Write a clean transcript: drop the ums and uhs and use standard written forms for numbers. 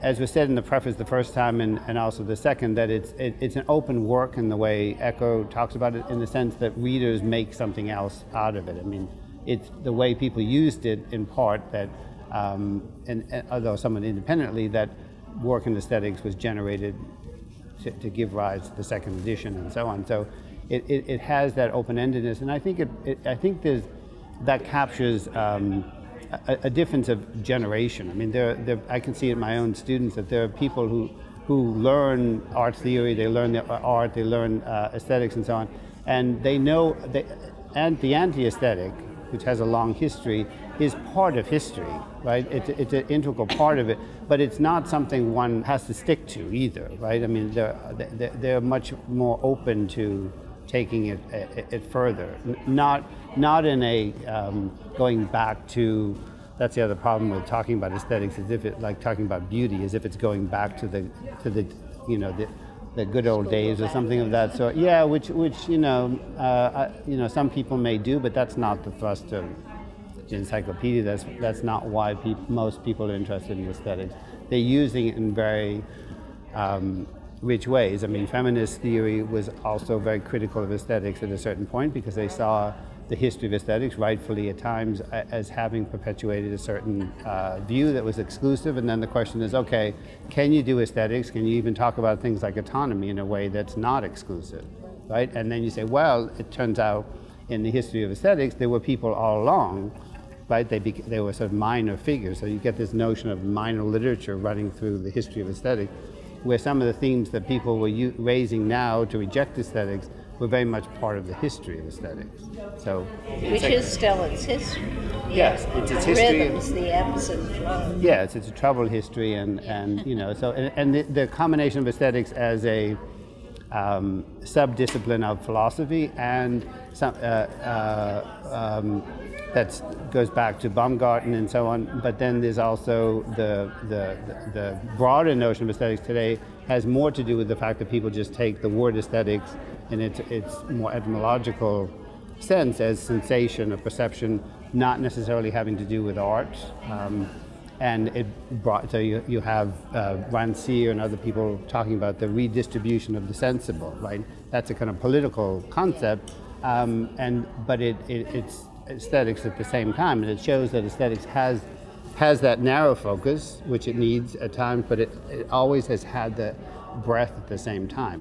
as was said in the preface the first time and also the second, that it's an open work in the way Eco talks about it, in the sense that readers make something else out of it. I mean, it's the way people used it in part that, and although somewhat independently, that work in aesthetics was generated to give rise to the second edition and so on. So it has that open-endedness, and I think that captures a difference of generation. I mean, I can see in my own students that there are people who learn art theory, they learn art, they learn aesthetics and so on, and they know and the anti-aesthetic, which has a long history, is part of history, right? It's an integral part of it, but it's not something one has to stick to either, right? I mean, they're much more open to taking it further, not in a going back to. That's the other problem with talking about aesthetics, is if it, like talking about beauty, as if it's going back to the the good old days or something of that sort. Yeah, which some people may do, but that's not the thrust of the encyclopedia. That's not why most people are interested in aesthetics. They're using it in very rich ways. I mean, feminist theory was also very critical of aesthetics at a certain point, because they saw the history of aesthetics, rightfully at times, as having perpetuated a certain view that was exclusive. And then the question is, okay, can you do aesthetics? Can you even talk about things like autonomy in a way that's not exclusive, right? And then you say, well, it turns out in the history of aesthetics, there were people all along, right? They were sort of minor figures. So you get this notion of minor literature running through the history of aesthetics, where some of the themes that people were raising now to reject aesthetics were very much part of the history of aesthetics. So, which is still its history. Yes, it's its history. Rhythms, the ebbs and flows. Yes, it's a troubled history, and so the combination of aesthetics as a sub-discipline of philosophy, and some that goes back to Baumgarten and so on. But then there's also the broader notion of aesthetics today has more to do with the fact that people just take the word aesthetics in its more etymological sense as sensation or perception, not necessarily having to do with art. So you have Rancière and other people talking about the redistribution of the sensible, right? That's a kind of political concept, but it's aesthetics at the same time, and it shows that aesthetics has that narrow focus, which it needs at times, but it always has had the breadth at the same time.